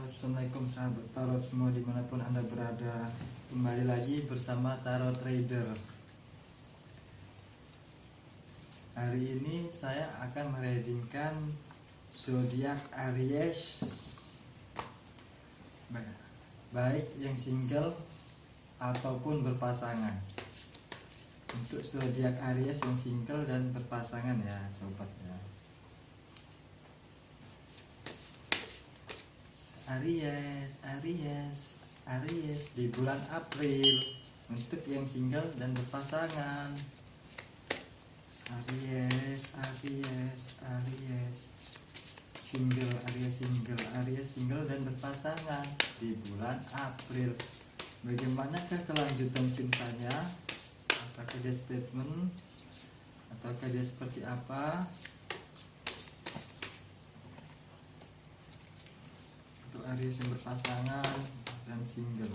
Assalamualaikum sahabat tarot semua dimanapun anda berada. Kembali lagi bersama Tarot Trader. Hari ini saya akan mereadingkan zodiak Aries, baik yang single ataupun berpasangan. Untuk zodiak Aries yang single dan berpasangan ya sobat ya. Aries di bulan April untuk yang single dan berpasangan. Aries single dan berpasangan di bulan April. Bagaimanakah kelanjutan cintanya? Apakah dia statement ataukah dia seperti apa? Untuk Aries yang berpasangan dan single.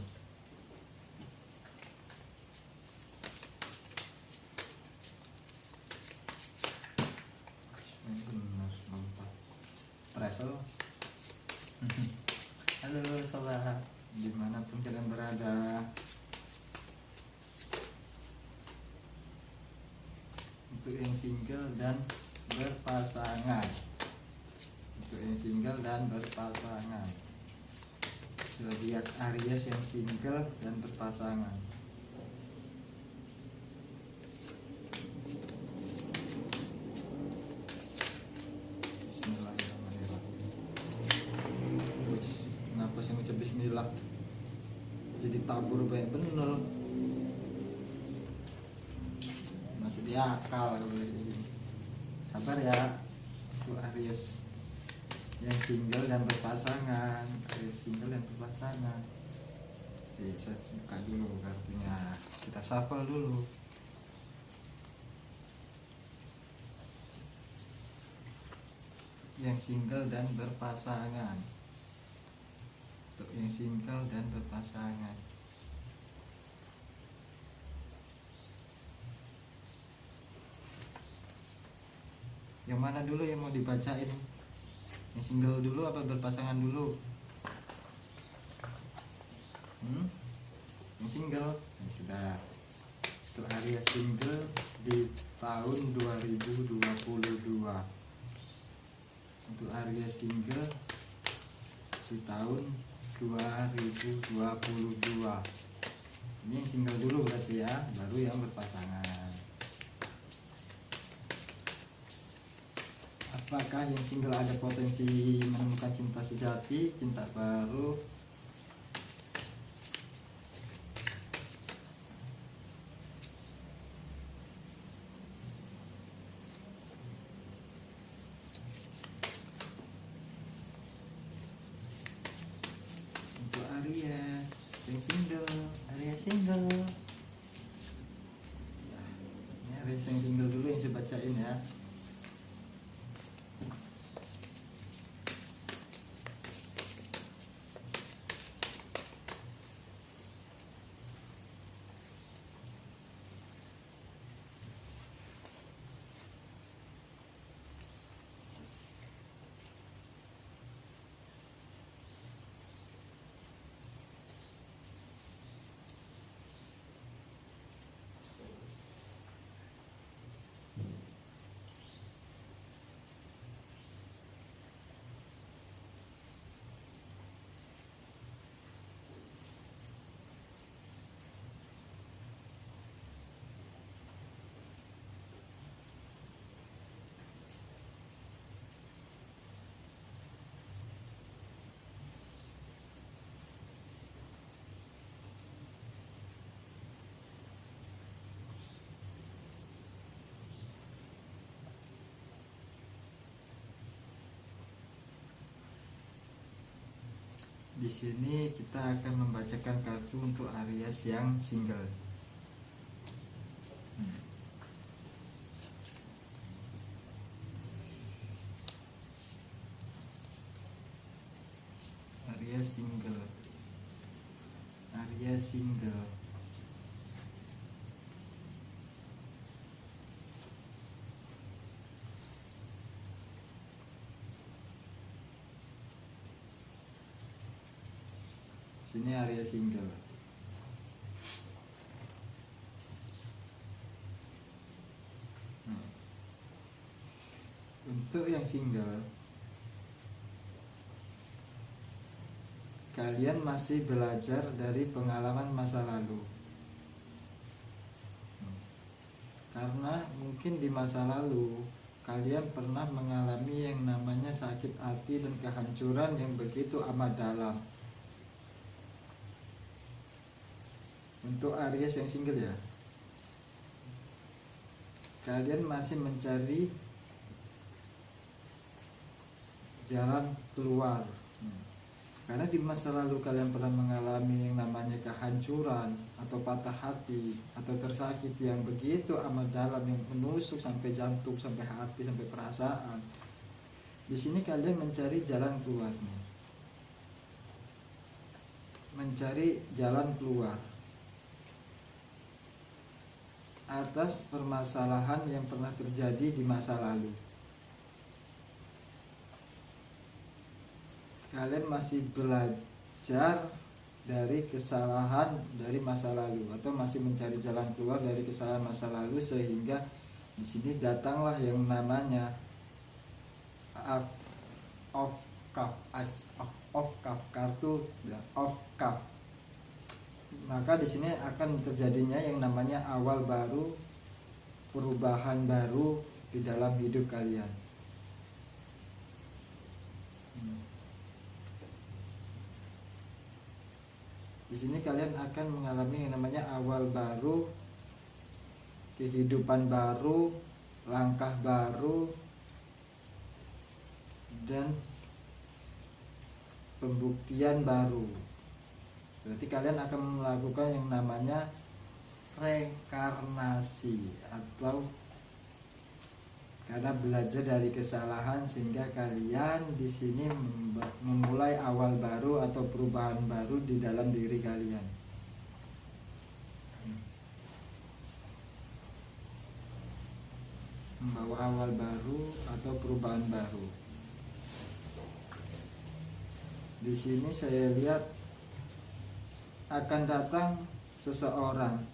Benar, mantap. Espresso. Halo sobat, dimanapun kalian berada. Untuk yang single dan berpasangan. Untuk yang single dan berpasangan. Zodiak Aries yang single dan berpasangan. Bismillahirrahmanirrahim. Kenapa sih ngucap bismillah? Jadi tabur banyak bener. Masih di akal kalau ini. Sabar ya. Untuk Aries yang single dan berpasangan. Aries single dan berpasangan. Saya buka dulu kartunya. Kita shuffle dulu. Yang single dan berpasangan. Untuk yang single dan berpasangan. Yang mana dulu yang mau dibacain? Yang single dulu apa berpasangan dulu? Yang single ya sudah. Untuk Aries single di tahun 2022. Untuk Aries single di tahun 2022. Ini yang single dulu berarti ya, baru yang berpasangan. Apakah yang single ada potensi menemukan cinta sejati, cinta baru? Untuk Aries yang single, Aries single. Ini Aries yang single dulu yang saya bacain ya. Di sini kita akan membacakan kartu untuk Aries yang single. Aries single. Aries single. Sini area single. Untuk yang single, kalian masih belajar dari pengalaman masa lalu. Karena mungkin di masa lalu kalian pernah mengalami yang namanya sakit hati dan kehancuran yang begitu amat dalam. Untuk Aries yang single ya, kalian masih mencari jalan keluar. Karena di masa lalu kalian pernah mengalami yang namanya kehancuran atau patah hati atau tersakiti yang begitu amat dalam, yang menusuk sampai jantung, sampai hati, sampai perasaan. Di sini kalian mencari jalan keluarnya, mencari jalan keluar atas permasalahan yang pernah terjadi di masa lalu. Kalian masih belajar dari kesalahan dari masa lalu atau masih mencari jalan keluar dari kesalahan masa lalu, sehingga di sini datanglah yang namanya of cup, kartu of cup. Maka di sini akan terjadinya yang namanya awal baru, perubahan baru di dalam hidup kalian. Di sini kalian akan mengalami yang namanya awal baru, kehidupan baru, langkah baru, dan pembuktian baru. Berarti kalian akan melakukan yang namanya reinkarnasi, atau karena belajar dari kesalahan sehingga kalian di sini memulai awal baru atau perubahan baru di dalam diri kalian. Membawa awal baru atau perubahan baru. Di sini saya lihat akan datang seseorang.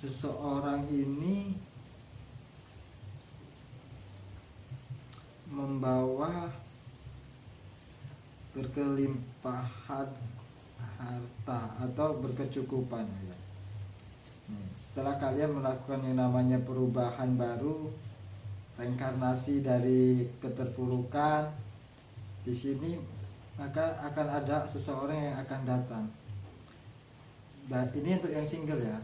Seseorang ini membawa berkelimpahan harta atau berkecukupan ya. Setelah kalian melakukan yang namanya perubahan baru, reinkarnasi dari keterpurukan, di sini maka akan ada seseorang yang akan datang. Ini untuk yang single ya.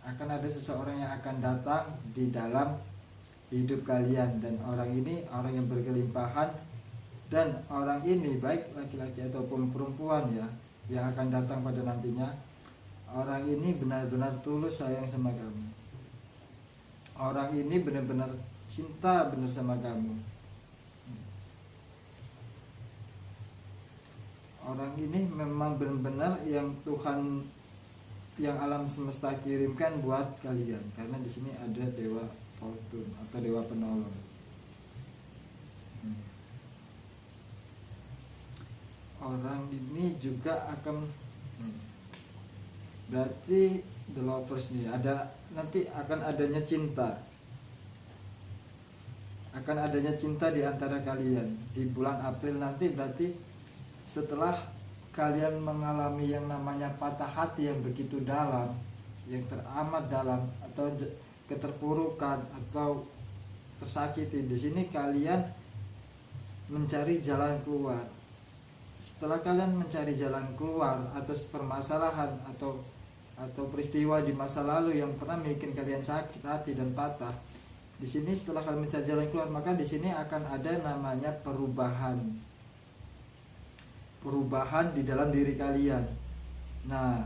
Akan ada seseorang yang akan datang di dalam hidup kalian, dan orang ini orang yang berkelimpahan, dan orang ini baik laki-laki ataupun perempuan ya yang akan datang pada nantinya. Orang ini benar-benar tulus sayang sama kamu. Orang ini benar-benar cinta benar sama kamu. Orang ini memang benar-benar yang Tuhan, yang alam semesta kirimkan buat kalian, karena di sini ada dewa fortune atau dewa penolong. Orang ini juga akan berarti the lovers nih, ada nanti akan adanya cinta. Akan adanya cinta di antara kalian di bulan April nanti. Berarti setelah kalian mengalami yang namanya patah hati yang begitu dalam, yang teramat dalam, atau keterpurukan atau tersakiti, di sini kalian mencari jalan keluar. Setelah kalian mencari jalan keluar atas permasalahan atau peristiwa di masa lalu yang pernah bikin kalian sakit hati dan patah, di sini setelah kalian mencari jalan keluar, maka di sini akan ada namanya perubahan di dalam diri kalian. Nah,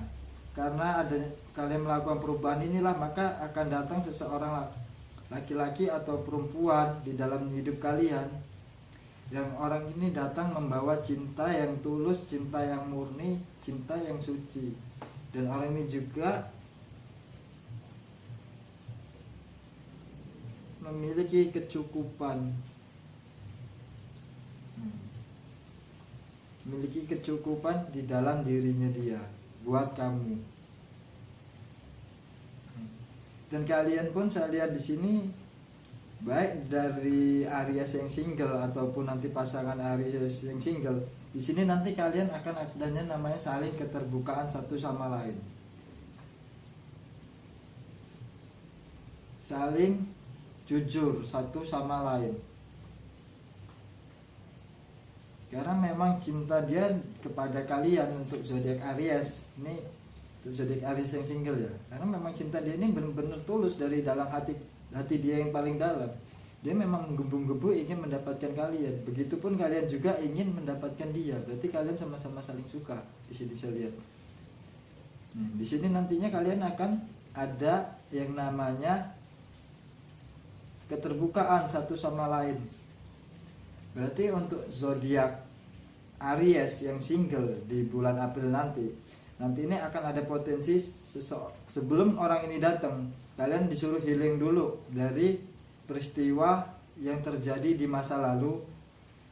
karena ada kalian melakukan perubahan inilah, maka akan datang seseorang laki-laki atau perempuan di dalam hidup kalian, yang orang ini datang membawa cinta yang tulus, cinta yang murni, cinta yang suci. Dan orang ini juga memiliki kecukupan. memiliki kecukupan di dalam dirinya dia buat kamu. Dan kalian pun saya lihat di sini, baik dari Aries yang single ataupun nanti pasangan Aries yang single, di sini nanti kalian akan adanya namanya saling keterbukaan satu sama lain, saling jujur satu sama lain. Karena memang cinta dia kepada kalian untuk zodiak Aries ini, untuk zodiak Aries yang single ya. Karena memang cinta dia ini benar-benar tulus dari dalam hati dia yang paling dalam. Dia memang menggebu-gebu ingin mendapatkan kalian. Begitupun kalian juga ingin mendapatkan dia. Berarti kalian sama-sama saling suka. Di sini saya lihat. Di sini nantinya kalian akan ada yang namanya keterbukaan satu sama lain. Berarti untuk zodiak Aries yang single di bulan April nanti ini akan ada potensi sebelum orang ini datang, kalian disuruh healing dulu dari peristiwa yang terjadi di masa lalu.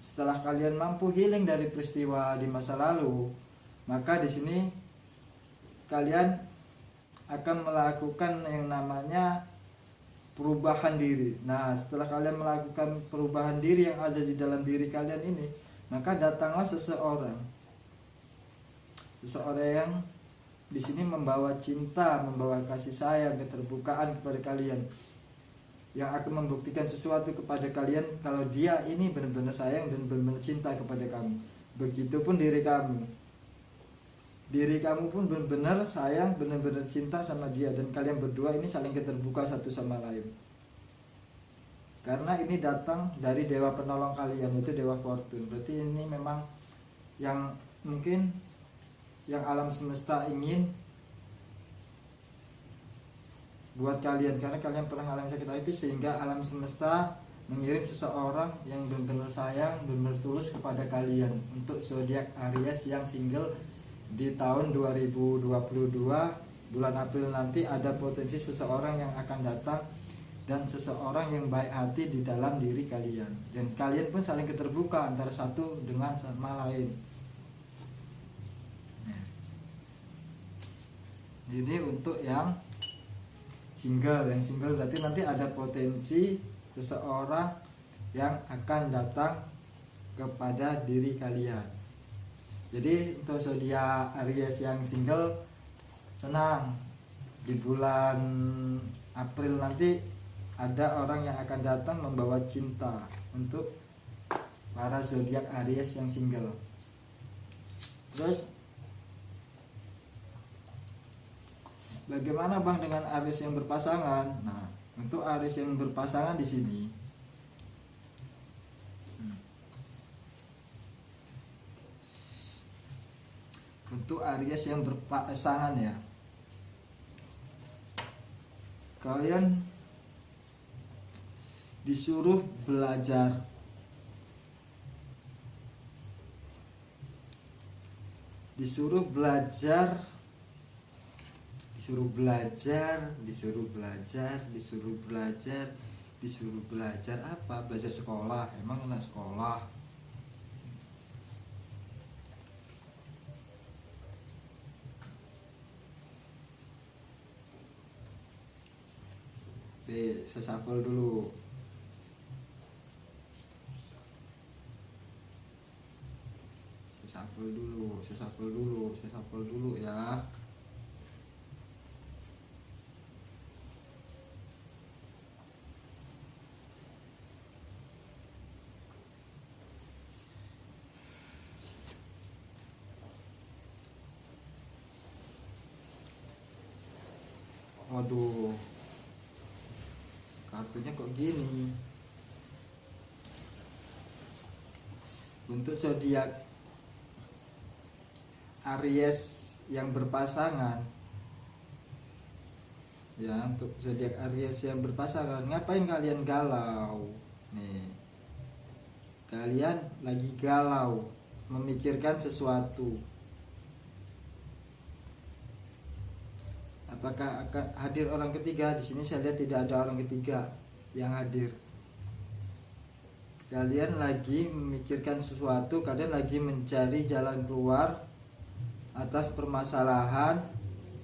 Setelah kalian mampu healing dari peristiwa di masa lalu, maka di sini kalian akan melakukan yang namanya perubahan diri. Nah, setelah kalian melakukan perubahan diri yang ada di dalam diri kalian ini, maka datanglah seseorang yang di sini membawa cinta, membawa kasih sayang, keterbukaan kepada kalian, yang akan membuktikan sesuatu kepada kalian kalau dia ini benar-benar sayang dan benar-benar cinta kepada kamu. Begitupun diri kamu pun benar-benar sayang, benar-benar cinta sama dia, dan kalian berdua ini saling keterbuka satu sama lain. Karena ini datang dari dewa penolong kalian, itu Dewa Fortune. Berarti ini memang yang mungkin yang alam semesta ingin buat kalian, karena kalian pernah alami sakit hati, sehingga alam semesta mengirim seseorang yang benar-benar sayang, benar-benar tulus kepada kalian. Untuk zodiak Aries yang single di tahun 2022 bulan April nanti ada potensi seseorang yang akan datang, dan seseorang yang baik hati di dalam diri kalian, dan kalian pun saling keterbuka antara satu dengan sama lain. Jadi untuk yang single berarti nanti ada potensi seseorang yang akan datang kepada diri kalian. Jadi untuk zodiak Aries yang single, tenang, di bulan April nanti ada orang yang akan datang membawa cinta untuk para zodiak Aries yang single. Terus bagaimana Bang dengan Aries yang berpasangan? Nah, untuk Aries yang berpasangan di sini untuk Aries yang berpasangan ya, kalian disuruh belajar, disuruh belajar apa? Belajar sekolah. Emang anak sekolah? Saya shuffle dulu. Saya shuffle dulu ya. Waduh, kartunya kok gini. Untuk zodiak Aries yang berpasangan ya, untuk zodiak Aries yang berpasangan, ngapain kalian galau nih? Kalian lagi galau memikirkan sesuatu. Apakah akan hadir orang ketiga? Di sini saya lihat tidak ada orang ketiga yang hadir. kalian lagi memikirkan sesuatu, kalian lagi mencari jalan keluar atas permasalahan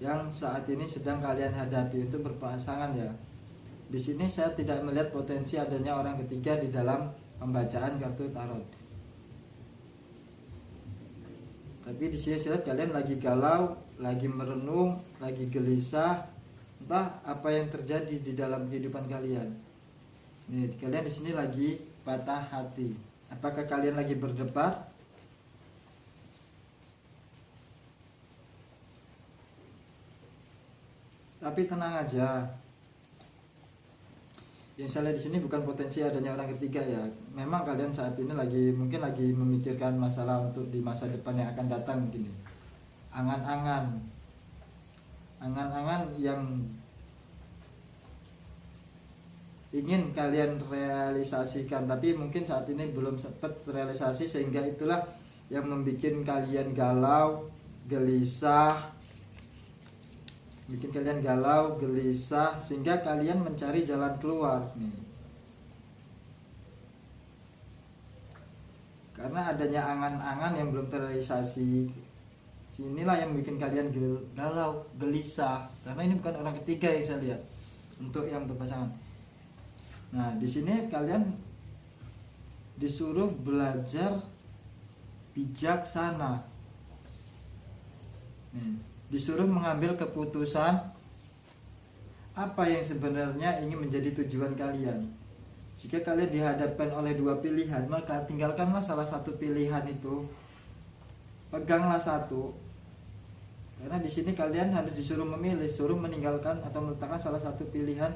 yang saat ini sedang kalian hadapi. Itu berpasangan ya. Di sini saya tidak melihat potensi adanya orang ketiga di dalam pembacaan kartu tarot. Tapi di sini saya lihat kalian lagi galau, lagi merenung, lagi gelisah, entah apa yang terjadi di dalam kehidupan kalian. Nih, kalian di sini lagi patah hati. Apakah kalian lagi berdebat? Tapi tenang aja. Yang saya lihat di sini bukan potensi adanya orang ketiga ya. Memang kalian saat ini mungkin lagi memikirkan masalah untuk di masa depan yang akan datang mungkin. Angan-angan yang ingin kalian realisasikan, tapi mungkin saat ini belum sempat realisasi, sehingga itulah yang membuat kalian galau, gelisah, sehingga kalian mencari jalan keluar nih. Karena adanya angan-angan yang belum terrealisasi, inilah yang bikin kalian galau, gelisah. Karena ini bukan orang ketiga yang saya lihat untuk yang berpasangan. Nah, di sini kalian disuruh belajar bijaksana. Disuruh mengambil keputusan apa yang sebenarnya ingin menjadi tujuan kalian. Jika kalian dihadapkan oleh dua pilihan, maka tinggalkanlah salah satu pilihan itu. Peganglah satu. Karena di sini kalian harus disuruh memilih, suruh meninggalkan atau meletakkan salah satu pilihan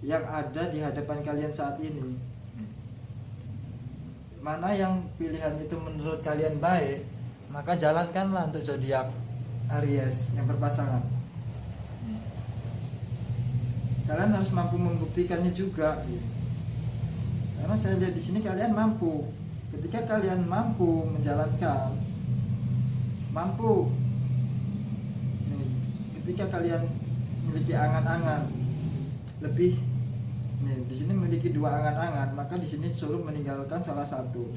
yang ada di hadapan kalian saat ini. Mana yang pilihan itu menurut kalian baik, maka jalankanlah untuk zodiak Aries yang berpasangan. Kalian harus mampu membuktikannya juga. Karena saya lihat di sini kalian mampu. Ketika kalian mampu menjalankan, ketika kalian memiliki angan-angan lebih. Di sini memiliki dua angan-angan, maka di sini suruh meninggalkan salah satu.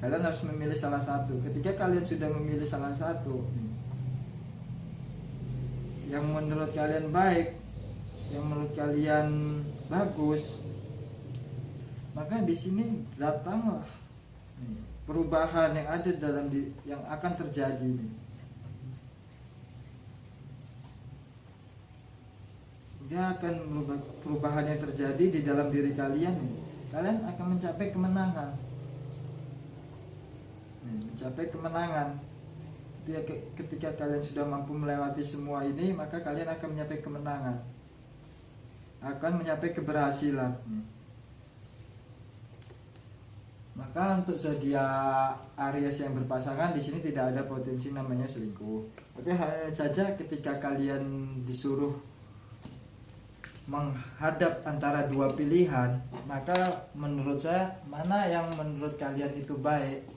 Kalian harus memilih salah satu. Ketika kalian sudah memilih salah satu, yang menurut kalian baik, yang menurut kalian bagus, maka di sini datanglah perubahan yang ada yang akan terjadi. Sehingga akan perubahan yang terjadi di dalam diri kalian. Kalian akan mencapai kemenangan. Ketika kalian sudah mampu melewati semua ini, maka kalian akan mencapai kemenangan, akan mencapai keberhasilan. Maka untuk zodiak Aries yang berpasangan, di sini tidak ada potensi namanya selingkuh. Tapi hanya saja ketika kalian disuruh menghadap antara dua pilihan, maka menurut saya mana yang menurut kalian itu baik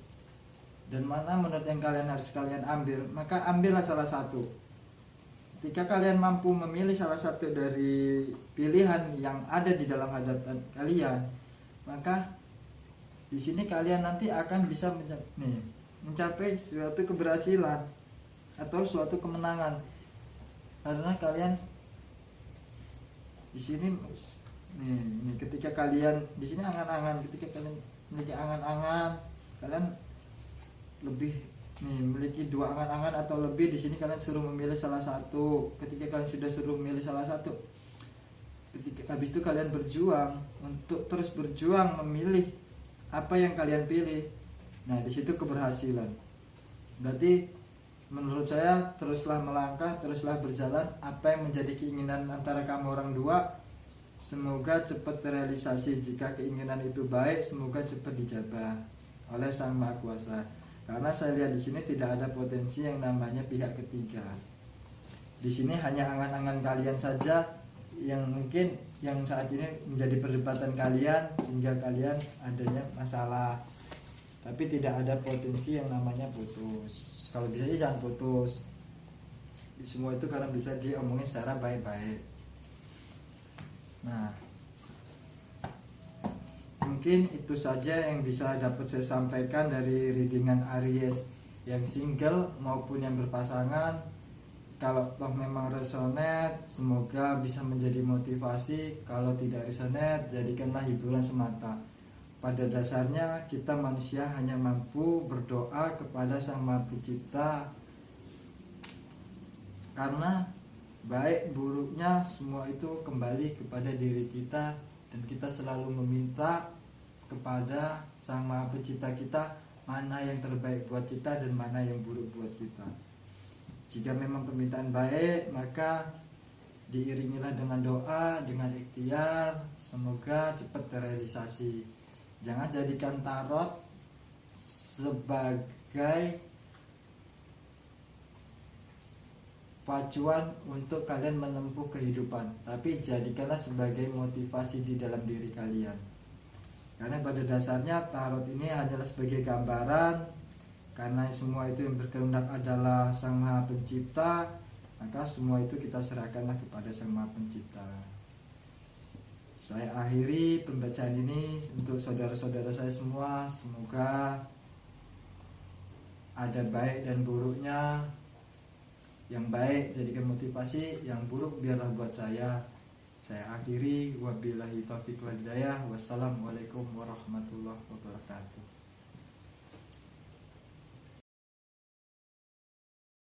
dan mana menurut yang kalian harus kalian ambil, maka ambillah salah satu. Ketika kalian mampu memilih salah satu dari pilihan yang ada di dalam hadapan kalian, maka di sini kalian nanti akan bisa mencapai suatu keberhasilan atau suatu kemenangan. Karena kalian di sini ketika kalian di sini angan-angan, ketika kalian memiliki angan-angan, kalian lebih memiliki dua angan-angan atau lebih, di sini kalian suruh memilih salah satu. Ketika kalian sudah suruh memilih salah satu, ketika habis itu kalian berjuang untuk terus berjuang memilih apa yang kalian pilih. Nah, di situ keberhasilan. Berarti menurut saya teruslah melangkah, teruslah berjalan. Apa yang menjadi keinginan antara kamu orang dua, semoga cepat terrealisasi. Jika keinginan itu baik, semoga cepat dijabah oleh Sang Maha Kuasa. Karena saya lihat di sini tidak ada potensi yang namanya pihak ketiga. Di sini hanya angan-angan kalian saja yang mungkin yang saat ini menjadi perdebatan kalian sehingga kalian adanya masalah. Tapi tidak ada potensi yang namanya putus. Kalau bisa jangan putus. Semua itu karena bisa diomongin secara baik-baik. Nah, mungkin itu saja yang bisa dapat saya sampaikan dari readingan Aries yang single maupun yang berpasangan. Kalau toh memang resonate, semoga bisa menjadi motivasi. Kalau tidak resonate, jadikanlah hiburan semata. Pada dasarnya kita manusia hanya mampu berdoa kepada Sang Maha Pencipta, karena baik buruknya semua itu kembali kepada diri kita, dan kita selalu meminta kepada Sang Maha Pencipta kita mana yang terbaik buat kita dan mana yang buruk buat kita. Jika memang permintaan baik, maka diiringilah dengan doa, dengan ikhtiar, semoga cepat terrealisasi. Jangan jadikan tarot sebagai pacuan untuk kalian menempuh kehidupan, tapi jadikanlah sebagai motivasi di dalam diri kalian. Karena pada dasarnya tarot ini hanyalah sebagai gambaran, karena semua itu yang berkehendak adalah Sang Maha Pencipta, maka semua itu kita serahkanlah kepada Sang Maha Pencipta. Saya akhiri pembacaan ini untuk saudara-saudara saya semua. Semoga ada baik dan buruknya. Yang baik jadikan motivasi, yang buruk biarlah buat saya. Saya akhiri, wabillahi taufiq wal hidayah. Wassalamualaikum warahmatullahi wabarakatuh.